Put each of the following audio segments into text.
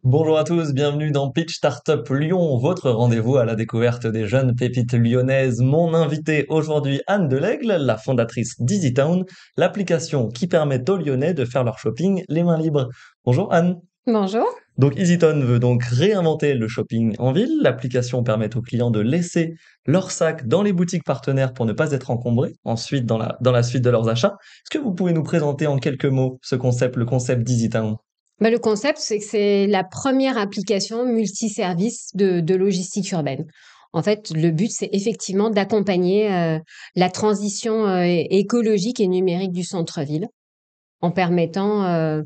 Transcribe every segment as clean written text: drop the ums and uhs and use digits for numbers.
Bonjour à tous, bienvenue dans Pitch Startup Lyon, votre rendez-vous à la découverte des jeunes pépites lyonnaises. Mon invité aujourd'hui, Anne Delaigle, la fondatrice d'EasyTown, l'application qui permet aux Lyonnais de faire leur shopping les mains libres. Bonjour Anne. Bonjour. Donc EasyTown veut donc réinventer le shopping en ville. L'application permet aux clients de laisser leur sac dans les boutiques partenaires pour ne pas être encombrés ensuite dans la suite de leurs achats. Est-ce que vous pouvez nous présenter en quelques mots ce concept, le concept d'EasyTown? Le concept, c'est que c'est la première application multiservice de logistique urbaine. En fait, le but, c'est effectivement d'accompagner la transition écologique et numérique du centre-ville en permettant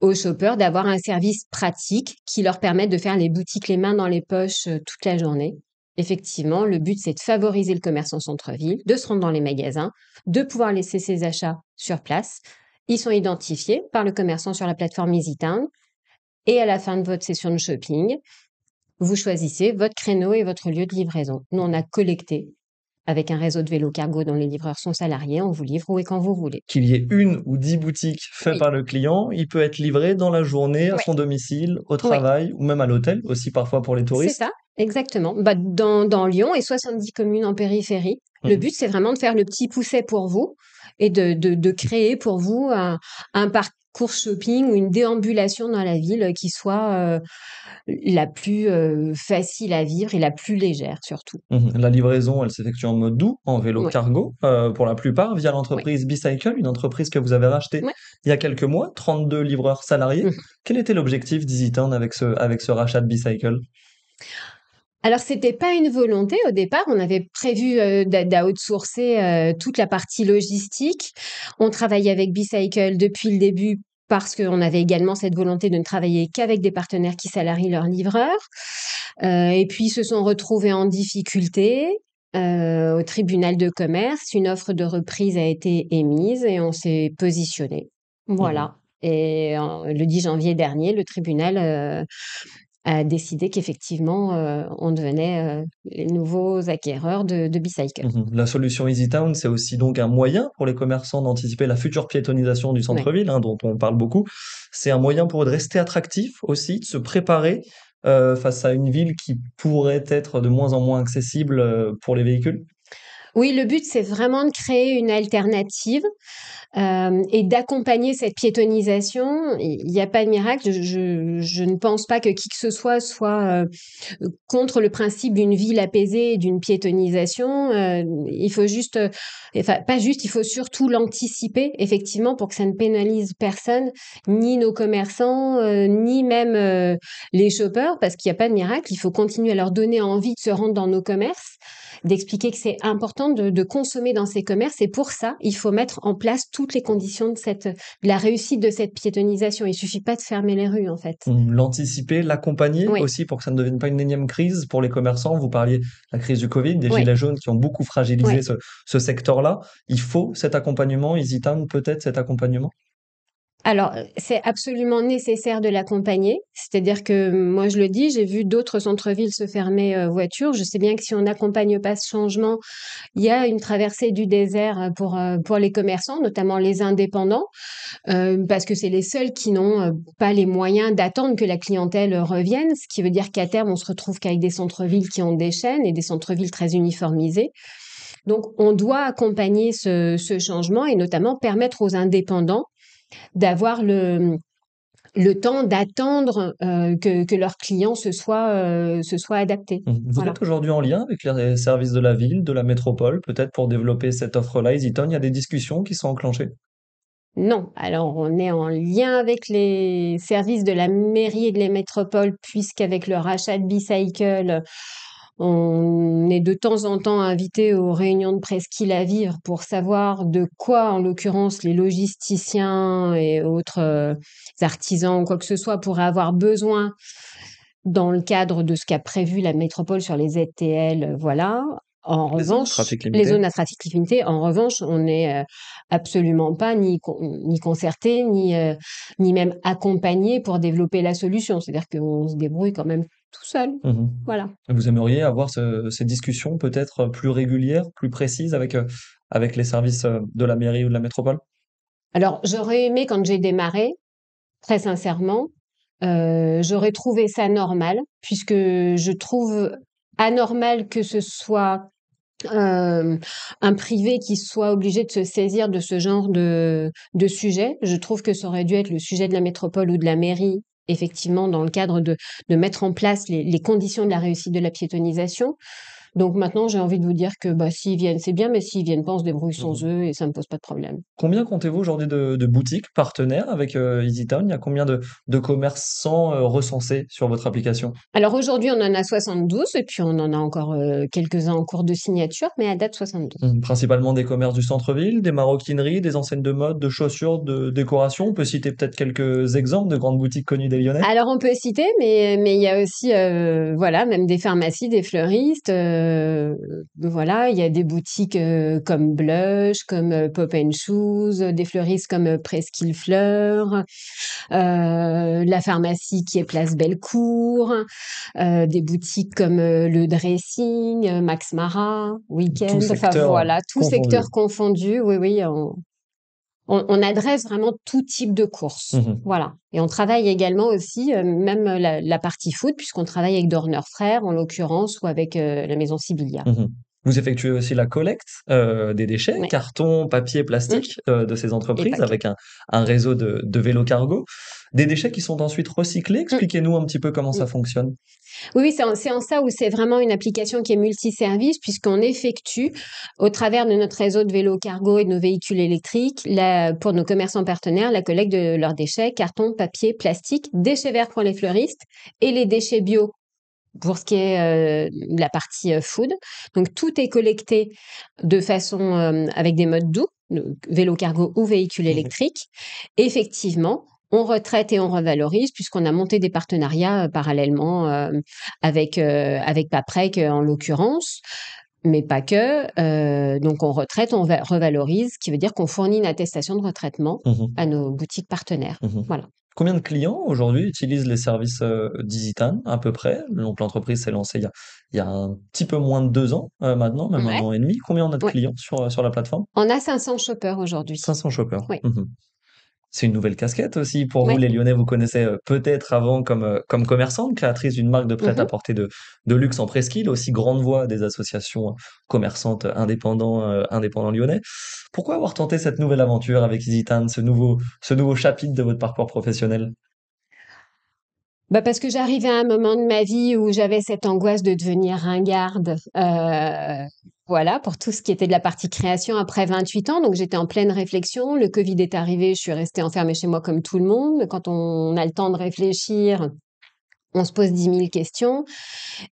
aux shoppers d'avoir un service pratique qui leur permette de faire les boutiques les mains dans les poches toute la journée. Effectivement, le but, c'est de favoriser le commerce en centre-ville, de se rendre dans les magasins, de pouvoir laisser ses achats sur place. Ils sont identifiés par le commerçant sur la plateforme EasyTown et à la fin de votre session de shopping, vous choisissez votre créneau et votre lieu de livraison. Nous, on a collecté avec un réseau de vélo cargo dont les livreurs sont salariés, on vous livre où et quand vous voulez. Qu'il y ait une ou 10 boutiques faites Oui, par le client, il peut être livré dans la journée à oui, son domicile, au oui. travail ou même à l'hôtel, aussi parfois pour les C'est touristes. ça, exactement. Dans Lyon et 70 communes en périphérie, le Mhm. but, c'est vraiment de faire le petit pousset pour vous et de créer pour vous un parcours shopping ou une déambulation dans la ville qui soit la plus facile à vivre et la plus légère surtout. Mhm. La livraison, elle s'effectue en mode doux, en vélo Oui, cargo, pour la plupart, via oui, l'entreprise Bicycle, une entreprise que vous avez rachetée oui. il y a quelques mois, 32 livreurs salariés. Quel était l'objectif d'EasyTown avec ce rachat de Bicycle? Alors, c'était pas une volonté au départ. On avait prévu d'outsourcer toute la partie logistique. On travaillait avec Bicycle depuis le début parce qu'on avait également cette volonté de ne travailler qu'avec des partenaires qui salarient leurs livreurs. Et puis, ils se sont retrouvés en difficulté au tribunal de commerce. Une offre de reprise a été émise et on s'est positionné. Mhm. Voilà. Et le 10 janvier dernier, le tribunal a décidé qu'effectivement, on devenait les nouveaux acquéreurs de Bicycle. Mhm. La solution EasyTown, c'est aussi donc un moyen pour les commerçants d'anticiper la future piétonisation du Ouais. centre-ville, hein, dont on parle beaucoup. C'est un moyen pour eux de rester attractifs aussi, de se préparer face à une ville qui pourrait être de moins en moins accessible pour les véhicules. Oui, le but, c'est vraiment de créer une alternative et d'accompagner cette piétonisation. Il n'y a pas de miracle. Je ne pense pas que qui que ce soit contre le principe d'une ville apaisée et d'une piétonisation. Il faut juste, enfin pas juste, il faut surtout l'anticiper effectivement pour que ça ne pénalise personne, ni nos commerçants, ni même les shoppers, parce qu'il n'y a pas de miracle. Il faut continuer à leur donner envie de se rendre dans nos commerces, d'expliquer que c'est important de consommer dans ces commerces. Et pour ça, il faut mettre en place toutes les conditions de la réussite de cette piétonisation. Il suffit pas de fermer les rues, en fait. L'anticiper, l'accompagner Oui, aussi pour que ça ne devienne pas une énième crise pour les commerçants. Vous parliez de la crise du Covid, des oui, gilets jaunes qui ont beaucoup fragilisé oui. ce secteur-là. Il faut cet accompagnement. EasyTown peut-être cet accompagnement. Alors, c'est absolument nécessaire de l'accompagner. C'est-à-dire que moi, je le dis, j'ai vu d'autres centres-villes se fermer voiture. Je sais bien que si on n'accompagne pas ce changement, il y a une traversée du désert pour les commerçants, notamment les indépendants, parce que c'est les seuls qui n'ont pas les moyens d'attendre que la clientèle revienne, ce qui veut dire qu'à terme, on se retrouve qu'avec des centres-villes qui ont des chaînes et des centres-villes très uniformisés. Donc, on doit accompagner ce changement et notamment permettre aux indépendants d'avoir le temps d'attendre que leurs clients se soient adaptés. Vous Voilà. êtes aujourd'hui en lien avec les services de la ville, de la métropole, peut-être pour développer cette offre-là, EasyTown. Il y a des discussions qui sont enclenchées. Non, alors on est en lien avec les services de la mairie et de la métropole, puisqu'avec le rachat de Bicycle, on est de temps en temps invité aux réunions de presqu'île à vivre pour savoir de quoi, en l'occurrence, les logisticiens et autres artisans ou quoi que ce soit pourraient avoir besoin dans le cadre de ce qu'a prévu la métropole sur les ZTL, voilà. En Les zones à revanche, trafic les limité. zones à trafic limité, en revanche, on n'est absolument pas ni concerté, ni même accompagné pour développer la solution. C'est-à-dire qu'on se débrouille quand même tout seul. Mhm. Voilà. Vous aimeriez avoir ces discussions peut-être plus régulières, plus précises avec les services de la mairie ou de la métropole? Alors, j'aurais aimé quand j'ai démarré, très sincèrement, j'aurais trouvé ça normal, puisque je trouve anormal que ce soit un privé qui soit obligé de se saisir de ce genre de sujet. Je trouve que ça aurait dû être le sujet de la métropole ou de la mairie, effectivement, dans le cadre de mettre en place les conditions de la réussite de la piétonisation. Donc maintenant, j'ai envie de vous dire que bah, s'ils viennent, c'est bien, mais s'ils viennent pas, on se débrouille sans Mmh. eux et ça me pose pas de problème. Combien comptez-vous aujourd'hui de boutiques partenaires avec, EasyTown? Il y a combien de commerçants, recensés sur votre application? Alors aujourd'hui, on en a 72 et puis on en a encore quelques-uns en cours de signature, mais à date 72. Principalement des commerces du centre-ville, des maroquineries, des enseignes de mode, de chaussures, de décoration? On peut citer peut-être quelques exemples de grandes boutiques connues des Lyonnais? Alors on peut citer, mais il y a aussi voilà même des pharmacies, des fleuristes. Voilà, il y a des boutiques comme Blush, comme Pop and Shoes, des fleuristes comme Presqu'île Fleurs, la pharmacie qui est Place Bellecour, des boutiques comme Le Dressing, Max Mara, Tout Weekend. Enfin secteur voilà, tout confondu. secteur confondu. Oui, oui, on adresse vraiment tout type de courses. Mmh. Voilà. Et on travaille également aussi, même la partie food, puisqu'on travaille avec Dorner Frères, en l'occurrence, ou avec la maison Sibylla. Mmh. Vous effectuez aussi la collecte, des déchets, Ouais. carton, papier, Mmh. plastique, de ces Et entreprises pas que. avec un réseau de vélos cargo. Des déchets qui sont ensuite recyclés. Mmh. Expliquez-nous un petit peu comment Mmh. ça fonctionne? Oui, oui, c'est en ça où c'est vraiment une application qui est multiservice, puisqu'on effectue, au travers de notre réseau de vélos cargo et de nos véhicules électriques, pour nos commerçants partenaires, la collecte de leurs déchets, carton, papier, plastique, déchets verts pour les fleuristes et les déchets bio pour ce qui est la partie food. Donc tout est collecté de façon avec des modes doux, vélo cargo ou véhicule Mmh. électrique. Effectivement, on retraite et on revalorise puisqu'on a monté des partenariats parallèlement avec Paprec en l'occurrence. Mais pas que. Donc on retraite, on revalorise, ce qui veut dire qu'on fournit une attestation de retraitement Mmh. à nos boutiques partenaires. Mmh. Voilà. Combien de clients aujourd'hui utilisent les services, d'EasyTown à peu près? Donc l'entreprise s'est lancée il y a un petit peu moins de 2 ans, maintenant, même un Ouais, an et demi. Combien on a de ouais. clients sur la plateforme? On a 500 shoppers aujourd'hui. 500 shoppers. Oui. Mmh. C'est une nouvelle casquette aussi pour vous, Ouais. les Lyonnais. Vous connaissez peut-être avant comme commerçante, créatrice d'une marque de Mmh. prêt-à-porter de luxe en presqu'île, aussi grande voix des associations commerçantes indépendants lyonnais. Pourquoi avoir tenté cette nouvelle aventure avec EasyTown, ce nouveau chapitre de votre parcours professionnel? Bah, parce que j'arrivais à un moment de ma vie où j'avais cette angoisse de devenir ringarde, voilà, pour tout ce qui était de la partie création après 28 ans. Donc j'étais en pleine réflexion. Le Covid est arrivé, je suis restée enfermée chez moi comme tout le monde. Quand on a le temps de réfléchir, on se pose 10 000 questions.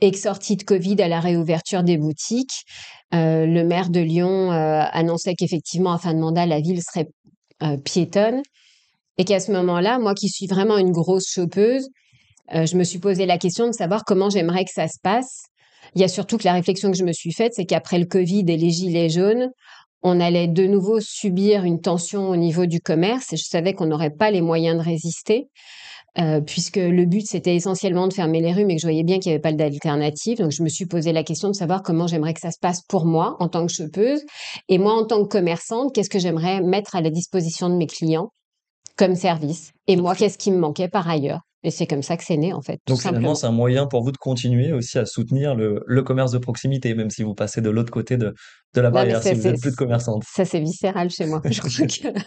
Et que sortie de Covid à la réouverture des boutiques, le maire de Lyon annonçait qu'effectivement, à fin de mandat, la ville serait piétonne. Et qu'à ce moment-là, moi qui suis vraiment une grosse chopeuse, je me suis posé la question de savoir comment j'aimerais que ça se passe. Il y a surtout que la réflexion que je me suis faite, c'est qu'après le Covid et les gilets jaunes, on allait de nouveau subir une tension au niveau du commerce et je savais qu'on n'aurait pas les moyens de résister, puisque le but, c'était essentiellement de fermer les rues, mais que je voyais bien qu'il n'y avait pas d'alternative. Donc, je me suis posé la question de savoir comment j'aimerais que ça se passe pour moi en tant que chopeuse et moi en tant que commerçante, qu'est-ce que j'aimerais mettre à la disposition de mes clients comme service et moi, qu'est-ce qui me manquait par ailleurs. Et c'est comme ça que c'est né, en fait, tout Donc finalement, simplement. c'est un moyen pour vous de continuer aussi à soutenir le commerce de proximité, même si vous passez de l'autre côté de la Non, mais barrière, si vous êtes plus de commerçante. ça, c'est viscéral chez moi. Je crois que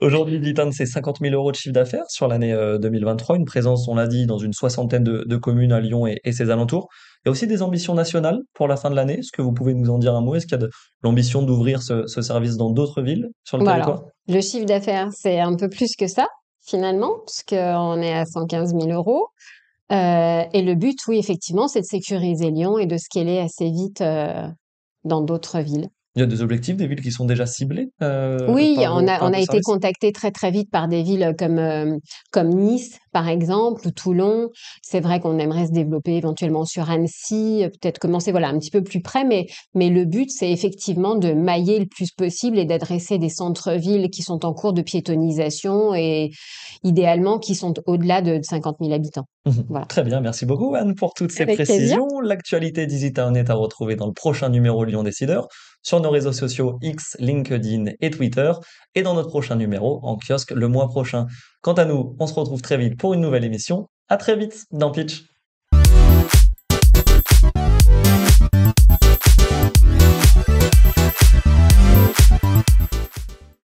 Aujourd'hui, Litan, c'est 50 000 euros de chiffre d'affaires sur l'année 2023, une présence, on l'a dit, dans une soixantaine de communes à Lyon et ses alentours. Il y a aussi des ambitions nationales pour la fin de l'année. Est-ce que vous pouvez nous en dire un mot? Est-ce qu'il y a de l'ambition d'ouvrir ce service dans d'autres villes sur le bon, territoire? alors, le chiffre d'affaires, c'est un peu plus que ça, finalement, puisqu'on est à 115 000 euros. Et le but, oui, effectivement, c'est de sécuriser Lyon et de scaler assez vite dans d'autres villes. Il y a des objectifs, des villes qui sont déjà ciblées Oui, par on a vos été services? contacté très très vite par des villes comme Nice, par exemple, ou Toulon. C'est vrai qu'on aimerait se développer éventuellement sur Annecy, peut-être commencer voilà un petit peu plus près, mais le but c'est effectivement de mailler le plus possible et d'adresser des centres-villes qui sont en cours de piétonisation et idéalement qui sont au-delà de 50 000 habitants. Mhm. Voilà. Très bien, merci beaucoup Anne pour toutes ces Avec plaisir. précisions. L'actualité d'EasyTown est à retrouver dans le prochain numéro Lyon Décideur, sur nos réseaux sociaux X, LinkedIn et Twitter, et dans notre prochain numéro en kiosque le mois prochain. Quant à nous, on se retrouve très vite pour une nouvelle émission. À très vite dans Pitch.